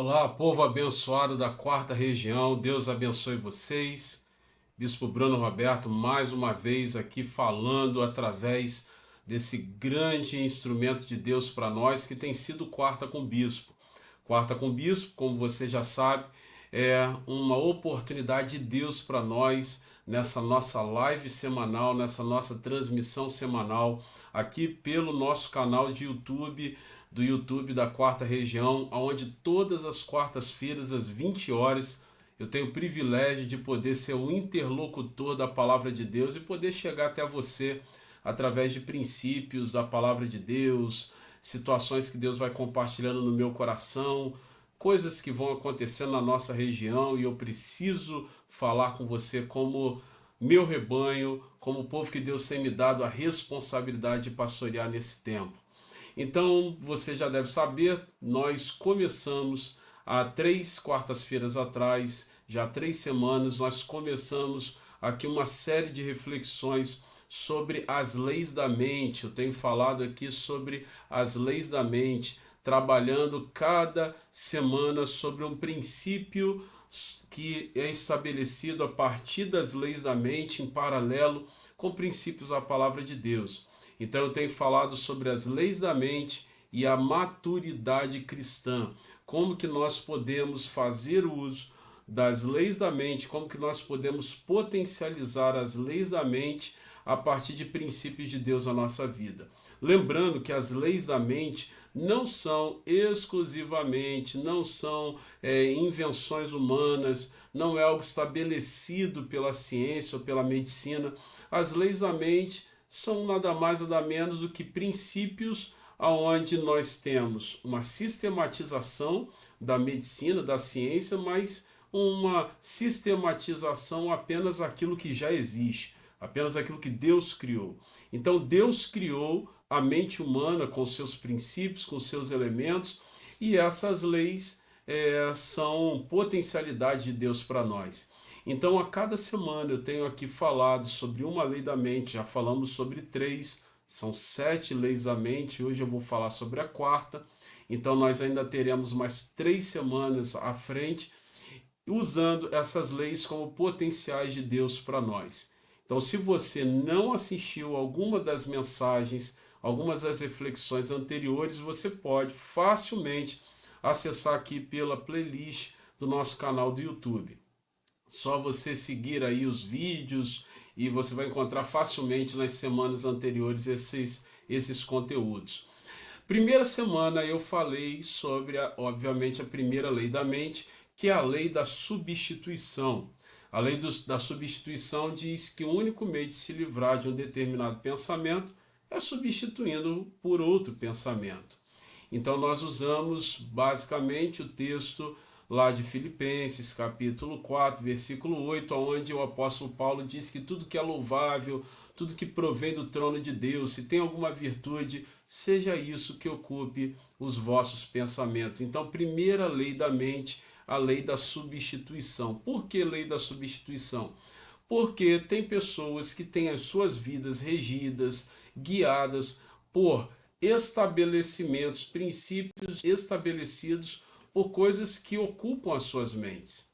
Olá, povo abençoado da quarta região, Deus abençoe vocês. Bispo Bruno Roberto, mais uma vez aqui falando através desse grande instrumento de Deus para nós que tem sido Quarta com Bispo. Quarta com Bispo, como você já sabe, é uma oportunidade de Deus para nós nessa nossa live semanal, nessa nossa transmissão semanal aqui pelo nosso canal de YouTube, do YouTube da Quarta Região, onde todas as quartas-feiras às 20 horas eu tenho o privilégio de poder ser o interlocutor da palavra de Deus e poder chegar até você através de princípios da palavra de Deus, situações que Deus vai compartilhando no meu coração, coisas que vão acontecendo na nossa região e eu preciso falar com você como meu rebanho, como o povo que Deus tem me dado a responsabilidade de pastorear nesse tempo. Então, você já deve saber, nós começamos há 3 quartas-feiras atrás, já há 3 semanas, nós começamos aqui uma série de reflexões sobre as leis da mente. Eu tenho falado aqui sobre as leis da mente, trabalhando cada semana sobre um princípio que é estabelecido a partir das leis da mente, em paralelo com princípios da palavra de Deus. Então eu tenho falado sobre as leis da mente e a maturidade cristã. Como que nós podemos fazer uso das leis da mente, como que nós podemos potencializar as leis da mente a partir de princípios de Deus na nossa vida. Lembrando que as leis da mente não são exclusivamente, não são invenções humanas, não é algo estabelecido pela ciência ou pela medicina. As leis da mente são nada mais nada menos do que princípios aonde nós temos uma sistematização da medicina, da ciência, mas uma sistematização apenas aquilo que já existe, apenas aquilo que Deus criou. Então Deus criou a mente humana com seus princípios, com seus elementos, e essas leis são potencialidade de Deus para nós. Então, a cada semana eu tenho aqui falado sobre uma lei da mente, já falamos sobre 3, são 7 leis da mente, hoje eu vou falar sobre a quarta, então nós ainda teremos mais 3 semanas à frente, usando essas leis como potenciais de Deus para nós. Então, se você não assistiu alguma das mensagens, algumas das reflexões anteriores, você pode facilmente acessar aqui pela playlist do nosso canal do YouTube. Só você seguir aí os vídeos e você vai encontrar facilmente nas semanas anteriores esses conteúdos. Primeira semana eu falei sobre, obviamente, a primeira lei da mente, que é a lei da substituição. A lei da substituição diz que o único meio de se livrar de um determinado pensamento é substituindo por outro pensamento. Então nós usamos basicamente o texto lá de Filipenses, capítulo 4, versículo 8, onde o apóstolo Paulo diz que tudo que é louvável, tudo que provém do trono de Deus, se tem alguma virtude, seja isso que ocupe os vossos pensamentos. Então, primeira lei da mente, a lei da substituição. Por que lei da substituição? Porque tem pessoas que têm as suas vidas regidas, guiadas por estabelecimentos, princípios estabelecidos por coisas que ocupam as suas mentes.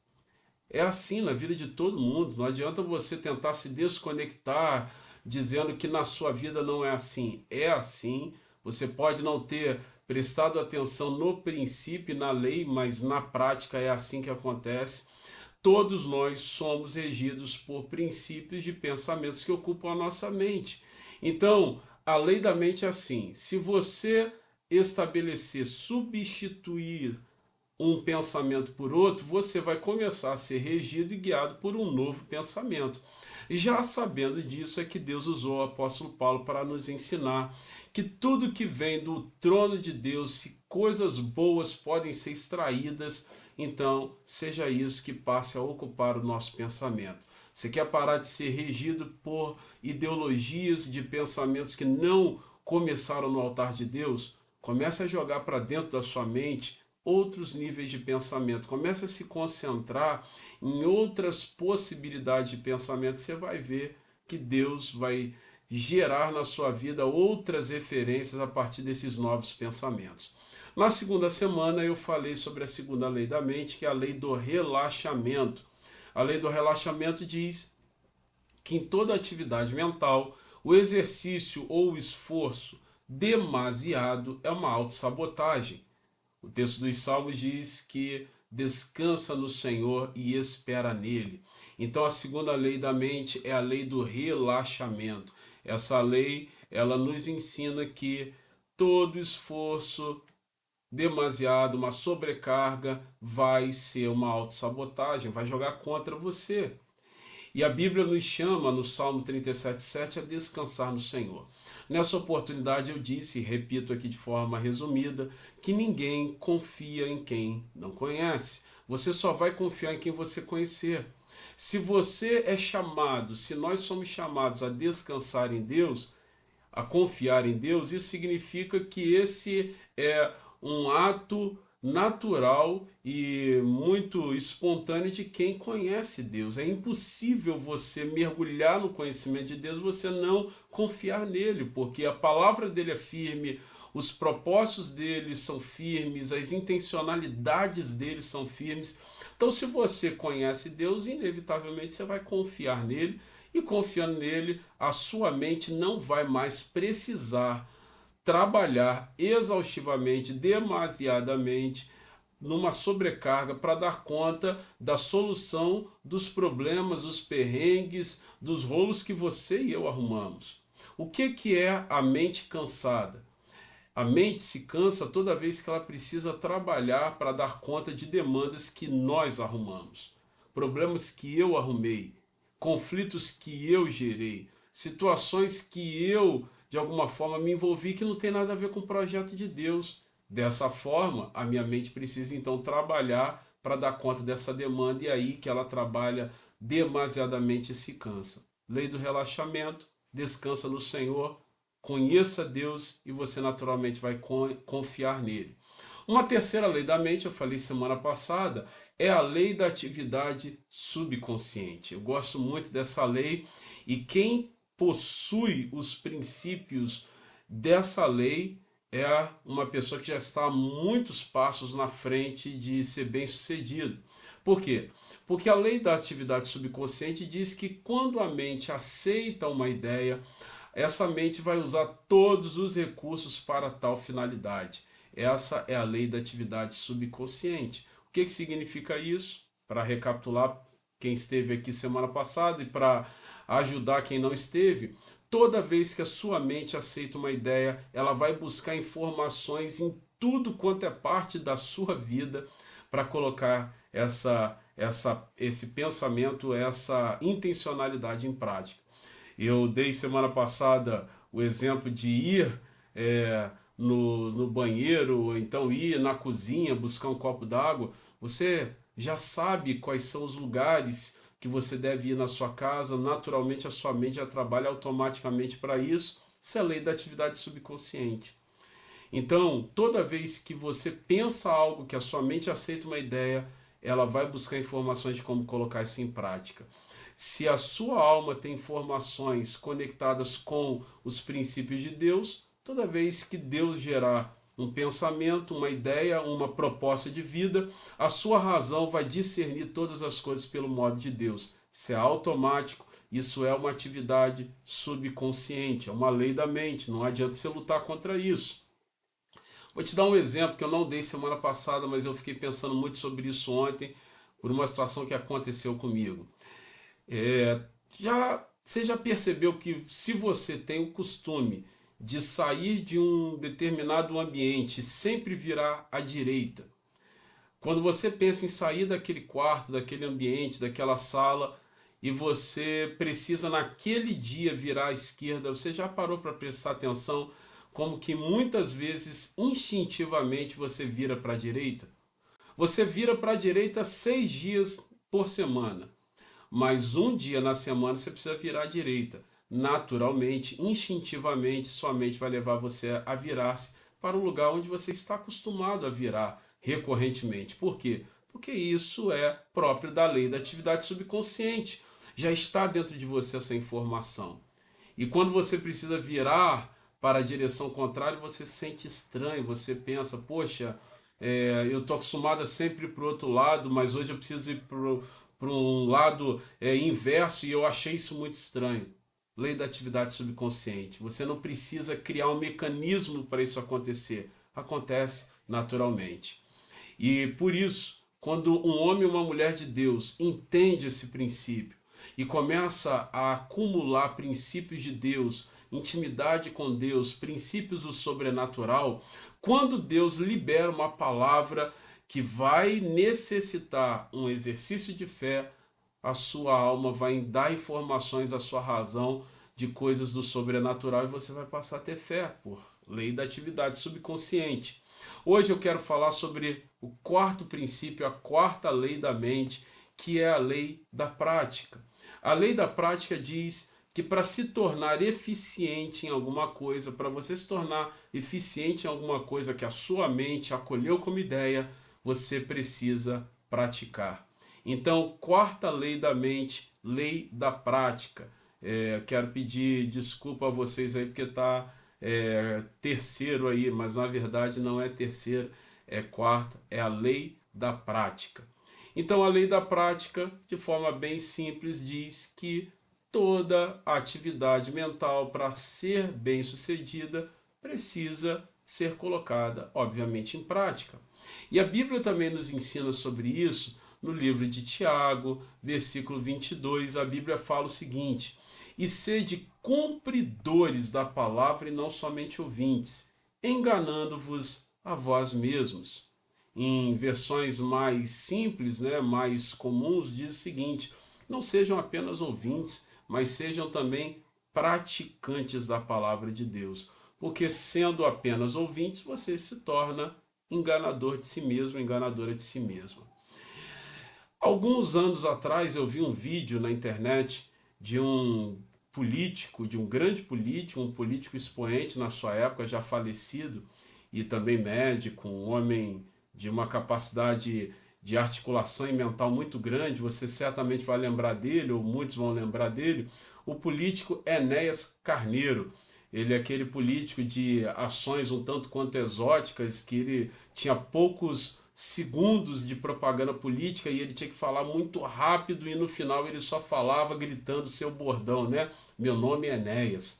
É assim na vida de todo mundo. Não adianta você tentar se desconectar dizendo que na sua vida não é assim. É assim. Você pode não ter prestado atenção no princípio e na lei, mas na prática é assim que acontece. Todos nós somos regidos por princípios de pensamentos que ocupam a nossa mente. Então, a lei da mente é assim: se você estabelecer, substituir um pensamento por outro, você vai começar a ser regido e guiado por um novo pensamento. Já sabendo disso, é que Deus usou o apóstolo Paulo para nos ensinar que tudo que vem do trono de Deus, se coisas boas podem ser extraídas, então seja isso que passe a ocupar o nosso pensamento. Você quer parar de ser regido por ideologias de pensamentos que não começaram no altar de Deus? Comece a jogar para dentro da sua mente outros níveis de pensamento. Comece a se concentrar em outras possibilidades de pensamento. Você vai ver que Deus vai gerar na sua vida outras referências a partir desses novos pensamentos. Na segunda semana eu falei sobre a segunda lei da mente, que é a lei do relaxamento. A lei do relaxamento diz que em toda atividade mental, o exercício ou o esforço demasiado é uma autossabotagem. O texto dos Salmos diz que descansa no Senhor e espera nele. Então a segunda lei da mente é a lei do relaxamento. Essa lei, ela nos ensina que todo esforço demasiado, uma sobrecarga, vai ser uma autossabotagem, vai jogar contra você. E a Bíblia nos chama, no Salmo 37,7, a descansar no Senhor. Nessa oportunidade eu disse, e repito aqui de forma resumida, que ninguém confia em quem não conhece. Você só vai confiar em quem você conhecer. Se você é chamado, se nós somos chamados a descansar em Deus, a confiar em Deus, isso significa que esse é um ato natural e muito espontâneo de quem conhece Deus. É impossível você mergulhar no conhecimento de Deus, você não confiar nele, porque a palavra dele é firme, os propósitos dele são firmes, as intencionalidades dele são firmes. Então, se você conhece Deus, inevitavelmente você vai confiar nele, e confiando nele, a sua mente não vai mais precisar trabalhar exaustivamente, demasiadamente, numa sobrecarga para dar conta da solução dos problemas, dos perrengues, dos rolos que você e eu arrumamos. O que é a mente cansada? A mente se cansa toda vez que ela precisa trabalhar para dar conta de demandas que nós arrumamos, problemas que eu arrumei, conflitos que eu gerei, situações que eu, de alguma forma, me envolvi que não tem nada a ver com o projeto de Deus. Dessa forma, a minha mente precisa então trabalhar para dar conta dessa demanda e é aí que ela trabalha demasiadamente e se cansa. Lei do relaxamento, descansa no Senhor, conheça Deus e você naturalmente vai confiar nele. Uma terceira lei da mente, eu falei semana passada, é a lei da atividade subconsciente. Eu gosto muito dessa lei e quem possui os princípios dessa lei é uma pessoa que já está a muitos passos na frente de ser bem-sucedido. Por quê? Porque a lei da atividade subconsciente diz que quando a mente aceita uma ideia, essa mente vai usar todos os recursos para tal finalidade. Essa é a lei da atividade subconsciente. O que significa isso? Para recapitular quem esteve aqui semana passada e para ajudar quem não esteve, toda vez que a sua mente aceita uma ideia, ela vai buscar informações em tudo quanto é parte da sua vida para colocar esse pensamento, essa intencionalidade em prática. Eu dei semana passada o exemplo de ir no banheiro, ou então ir na cozinha buscar um copo d'água. Você já sabe quais são os lugares que você deve ir na sua casa, naturalmente a sua mente já trabalha automaticamente para isso. Isso é a lei da atividade subconsciente. Então, toda vez que você pensa algo, que a sua mente aceita uma ideia, ela vai buscar informações de como colocar isso em prática. Se a sua alma tem informações conectadas com os princípios de Deus, toda vez que Deus gerar um pensamento, uma ideia, uma proposta de vida, a sua razão vai discernir todas as coisas pelo modo de Deus. Isso é automático, isso é uma atividade subconsciente, é uma lei da mente, não adianta você lutar contra isso. Vou te dar um exemplo que eu não dei semana passada, mas eu fiquei pensando muito sobre isso ontem, por uma situação que aconteceu comigo. É, você já percebeu que se você tem o costume de sair de um determinado ambiente e sempre virar à direita, quando você pensa em sair daquele quarto, daquele ambiente, daquela sala, e você precisa naquele dia virar à esquerda, você já parou para prestar atenção como que muitas vezes instintivamente você vira para a direita? Você vira para a direita 6 dias por semana, mas um dia na semana você precisa virar à direita. Naturalmente, instintivamente, sua mente vai levar você a virar-se para o lugar onde você está acostumado a virar recorrentemente. Por quê? Porque isso é próprio da lei da atividade subconsciente. Já está dentro de você essa informação. E quando você precisa virar para a direção contrária, você se sente estranho, você pensa, poxa, eu estou acostumado a sempre ir para o outro lado, mas hoje eu preciso ir para um lado inverso e eu achei isso muito estranho. Lei da atividade subconsciente. Você não precisa criar um mecanismo para isso acontecer. Acontece naturalmente. E por isso, quando um homem e uma mulher de Deus entende esse princípio e começa a acumular princípios de Deus, intimidade com Deus, princípios do sobrenatural, quando Deus libera uma palavra que vai necessitar um exercício de fé, a sua alma vai dar informações à sua razão de coisas do sobrenatural e você vai passar a ter fé por lei da atividade subconsciente. Hoje eu quero falar sobre o quarto princípio, a quarta lei da mente, que é a lei da prática. A lei da prática diz que para se tornar eficiente em alguma coisa, para você se tornar eficiente em alguma coisa que a sua mente acolheu como ideia, você precisa praticar. Então, quarta lei da mente, lei da prática. Quero pedir desculpa a vocês aí porque está terceiro aí, mas na verdade não é terceiro, é quarta, é a lei da prática. Então, a lei da prática, de forma bem simples, diz que toda atividade mental, para ser bem sucedida, precisa ser colocada, obviamente, em prática. E a Bíblia também nos ensina sobre isso. No livro de Tiago, versículo 22, a Bíblia fala o seguinte: e sede cumpridores da palavra e não somente ouvintes, enganando-vos a vós mesmos. Em versões mais simples, né, mais comuns, diz o seguinte: não sejam apenas ouvintes, mas sejam também praticantes da palavra de Deus. Porque sendo apenas ouvintes, você se torna enganador de si mesmo, enganadora de si mesma. Alguns anos atrás eu vi um vídeo na internet de um político, de um grande político, um político expoente na sua época, já falecido, e também médico, um homem de uma capacidade de articulação e mental muito grande. Você certamente vai lembrar dele, ou muitos vão lembrar dele, o político Enéas Carneiro. Ele é aquele político de ações um tanto quanto exóticas, que ele tinha poucos segundos de propaganda política e ele tinha que falar muito rápido e no final ele só falava gritando seu bordão, né? Meu nome é Enéas.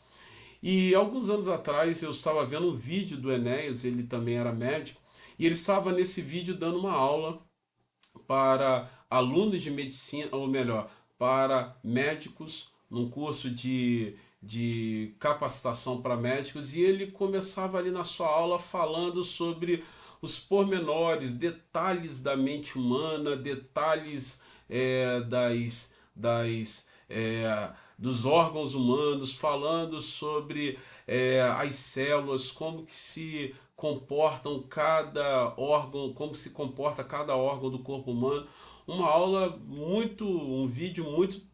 E alguns anos atrás eu estava vendo um vídeo do Enéas, ele também era médico, e ele estava nesse vídeo dando uma aula para alunos de medicina, ou melhor, para médicos, num curso de capacitação para médicos, e ele começava ali na sua aula falando sobre os pormenores, detalhes da mente humana, detalhes dos órgãos humanos, falando sobre as células, como que se comportam cada órgão, como se comporta cada órgão do corpo humano. Uma aula um vídeo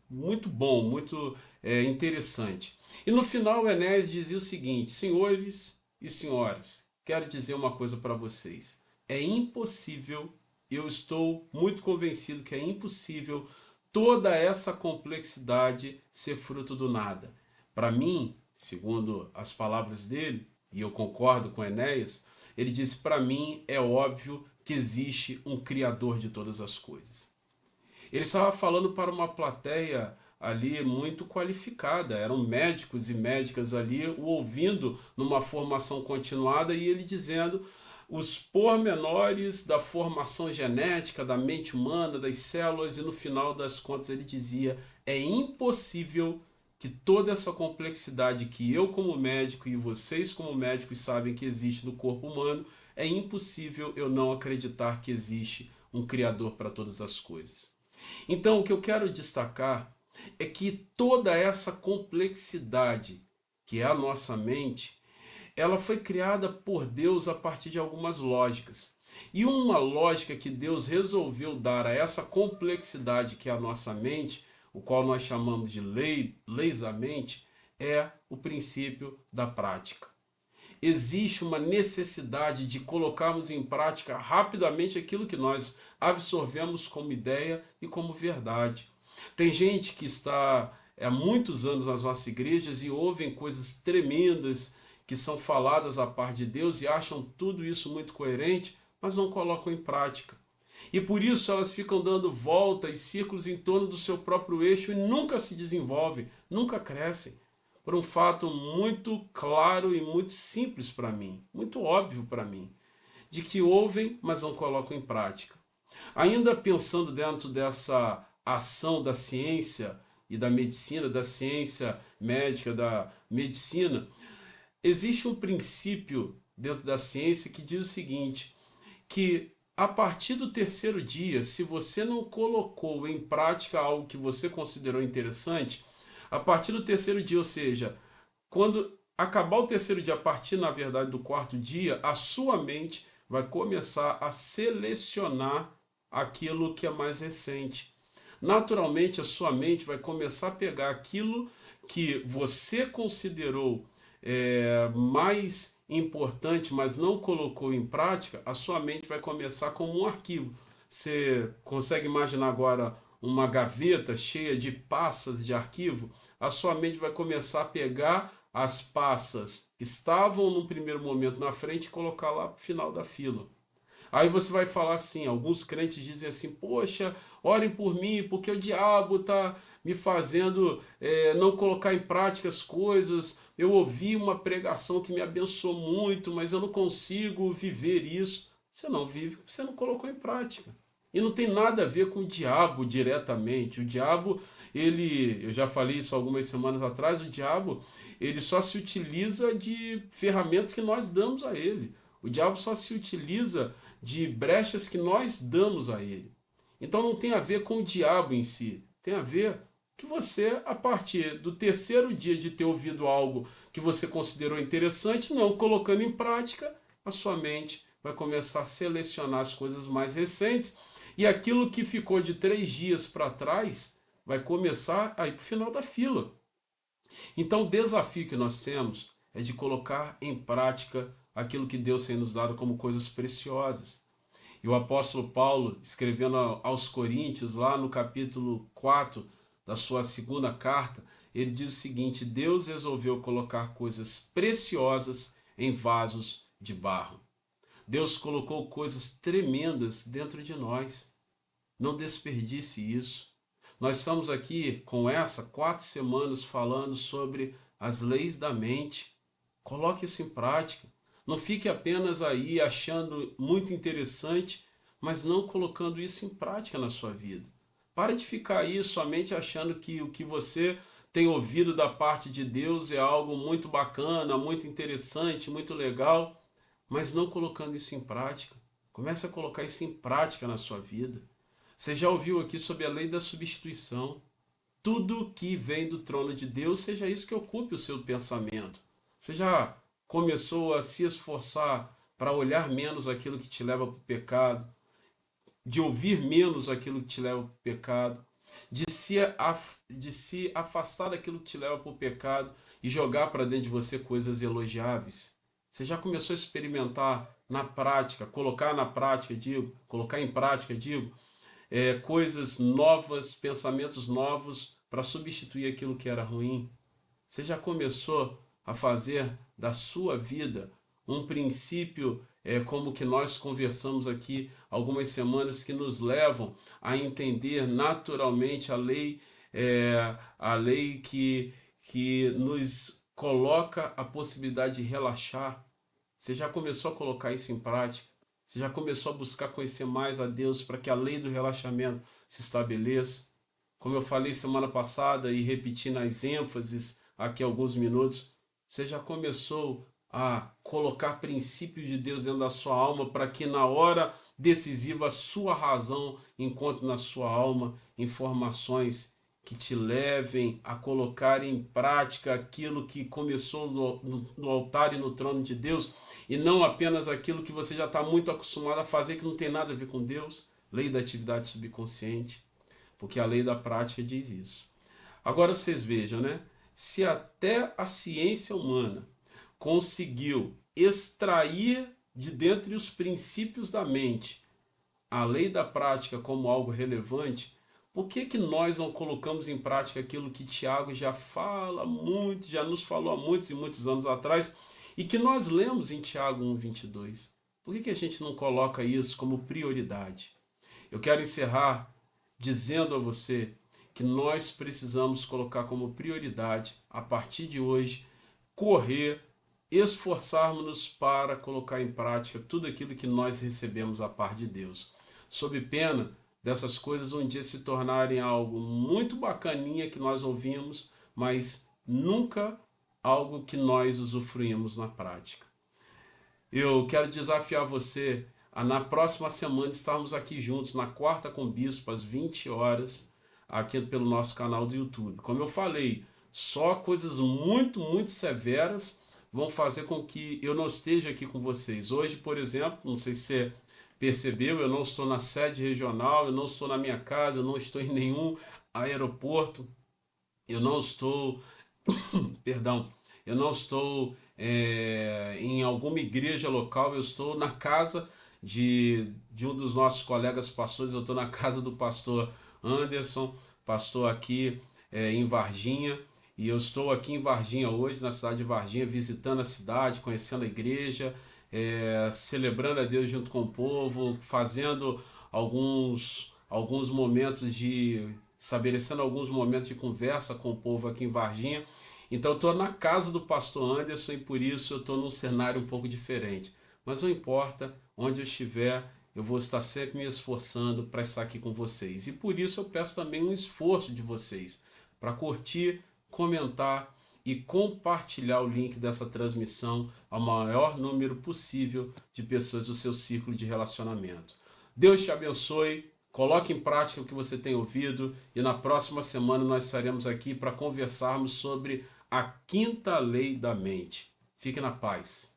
muito bom, muito interessante. E no final o Enéas dizia o seguinte: senhores e senhoras, quero dizer uma coisa para vocês. É impossível, eu estou muito convencido que é impossível toda essa complexidade ser fruto do nada. Para mim, segundo as palavras dele, e eu concordo com Enéas, ele disse: para mim é óbvio que existe um Criador de todas as coisas. Ele estava falando para uma plateia ali muito qualificada, eram médicos e médicas ali o ouvindo numa formação continuada e ele dizendo os pormenores da formação genética da mente humana, das células, e no final das contas ele dizia: é impossível que toda essa complexidade que eu como médico e vocês como médicos sabem que existe no corpo humano, é impossível eu não acreditar que existe um Criador para todas as coisas. Então, o que eu quero destacar é que toda essa complexidade que é a nossa mente, ela foi criada por Deus a partir de algumas lógicas. E uma lógica que Deus resolveu dar a essa complexidade que é a nossa mente, o qual nós chamamos de leis da mente, é o princípio da prática. Existe uma necessidade de colocarmos em prática rapidamente aquilo que nós absorvemos como ideia e como verdade. Tem gente que está há muitos anos nas nossas igrejas e ouvem coisas tremendas que são faladas à parte de Deus e acham tudo isso muito coerente, mas não colocam em prática. E por isso elas ficam dando voltas e círculos em torno do seu próprio eixo e nunca se desenvolvem, nunca crescem. Por um fato muito claro e muito simples para mim, muito óbvio para mim, de que ouvem, mas não colocam em prática. Ainda pensando dentro dessa ação da ciência e da medicina, da ciência médica, da medicina, existe um princípio dentro da ciência que diz o seguinte, que a partir do terceiro dia, se você não colocou em prática algo que você considerou interessante, a partir do terceiro dia, ou seja, quando acabar o terceiro dia, a partir, na verdade, do quarto dia, a sua mente vai começar a selecionar aquilo que é mais recente. Naturalmente, a sua mente vai começar a pegar aquilo que você considerou mais importante, mas não colocou em prática, a sua mente vai começar como um arquivo. Você consegue imaginar agora uma gaveta cheia de pastas de arquivo? A sua mente vai começar a pegar as pastas que estavam no primeiro momento na frente e colocar lá no final da fila. Aí você vai falar assim, alguns crentes dizem assim, poxa, orem por mim, porque o diabo está me fazendo não colocar em prática as coisas. Eu ouvi uma pregação que me abençoou muito, mas eu não consigo viver isso. Você não vive, você não colocou em prática. E não tem nada a ver com o diabo diretamente. O diabo, eu já falei isso algumas semanas atrás, o diabo, ele só se utiliza de ferramentas que nós damos a ele. O diabo só se utiliza de brechas que nós damos a ele. Então não tem a ver com o diabo em si, tem a ver que você, a partir do terceiro dia de ter ouvido algo que você considerou interessante, não colocando em prática, a sua mente vai começar a selecionar as coisas mais recentes e aquilo que ficou de 3 dias para trás vai começar a ir para o final da fila. Então o desafio que nós temos é de colocar em prática aquilo que Deus tem nos dado como coisas preciosas. E o apóstolo Paulo, escrevendo aos Coríntios, lá no capítulo 4 da sua segunda carta, ele diz o seguinte: Deus resolveu colocar coisas preciosas em vasos de barro. Deus colocou coisas tremendas dentro de nós. Não desperdice isso. Nós estamos aqui com 4 semanas falando sobre as leis da mente. Coloque isso em prática. Não fique apenas aí achando muito interessante, mas não colocando isso em prática na sua vida. Pare de ficar aí somente achando que o que você tem ouvido da parte de Deus é algo muito bacana, muito interessante, muito legal, mas não colocando isso em prática. Comece a colocar isso em prática na sua vida. Você já ouviu aqui sobre a lei da substituição. Tudo que vem do trono de Deus, seja isso que ocupe o seu pensamento. Você já começou a se esforçar para olhar menos aquilo que te leva para o pecado, de ouvir menos aquilo que te leva para o pecado, de se afastar daquilo que te leva para o pecado e jogar para dentro de você coisas elogiáveis? Você já começou a experimentar na prática, colocar em prática, digo, coisas novas, pensamentos novos para substituir aquilo que era ruim? Você já começou a fazer da sua vida um princípio, como que nós conversamos aqui algumas semanas, que nos levam a entender naturalmente a lei que nos coloca a possibilidade de relaxar? Você já começou a colocar isso em prática? Você já começou a buscar conhecer mais a Deus para que a lei do relaxamento se estabeleça? Como eu falei semana passada e repeti nas ênfases aqui alguns minutos, você já começou a colocar princípios de Deus dentro da sua alma para que na hora decisiva a sua razão encontre na sua alma informações que te levem a colocar em prática aquilo que começou no altar e no trono de Deus, e não apenas aquilo que você já está muito acostumado a fazer, que não tem nada a ver com Deus? Lei da atividade subconsciente, porque a lei da prática diz isso. Agora vocês vejam, né? Se até a ciência humana conseguiu extrair de dentre os princípios da mente a lei da prática como algo relevante, por que que nós não colocamos em prática aquilo que Tiago já fala muito, já nos falou há muitos e muitos anos atrás, e que nós lemos em Tiago 1:22. Por que a gente não coloca isso como prioridade? Eu quero encerrar dizendo a você que nós precisamos colocar como prioridade, a partir de hoje, correr, esforçarmos-nos para colocar em prática tudo aquilo que nós recebemos da parte de Deus. Sob pena dessas coisas um dia se tornarem algo muito bacaninha que nós ouvimos, mas nunca algo que nós usufruímos na prática. Eu quero desafiar você a na próxima semana estarmos aqui juntos, na quarta com o Bispo, às 20 horas, aqui pelo nosso canal do YouTube. Como eu falei, só coisas muito severas vão fazer com que eu não esteja aqui com vocês. Hoje, por exemplo, não sei se você percebeu, eu não estou na sede regional, eu não estou na minha casa, eu não estou em nenhum aeroporto, eu não estou perdão, eu não estou em alguma igreja local, eu estou na casa de um dos nossos colegas pastores, eu estou na casa do pastor Anderson, pastor aqui em Varginha, e eu estou aqui em Varginha hoje, na cidade de Varginha, visitando a cidade, conhecendo a igreja, celebrando a Deus junto com o povo, fazendo alguns momentos estabelecendo alguns momentos de conversa com o povo aqui em Varginha. Então eu estou na casa do pastor Anderson e por isso eu estou num cenário um pouco diferente. Mas não importa, onde eu estiver, eu vou estar sempre me esforçando para estar aqui com vocês. E por isso eu peço também um esforço de vocês para curtir, comentar e compartilhar o link dessa transmissão ao maior número possível de pessoas do seu círculo de relacionamento. Deus te abençoe. Coloque em prática o que você tem ouvido e na próxima semana nós estaremos aqui para conversarmos sobre a quinta lei da mente. Fique na paz.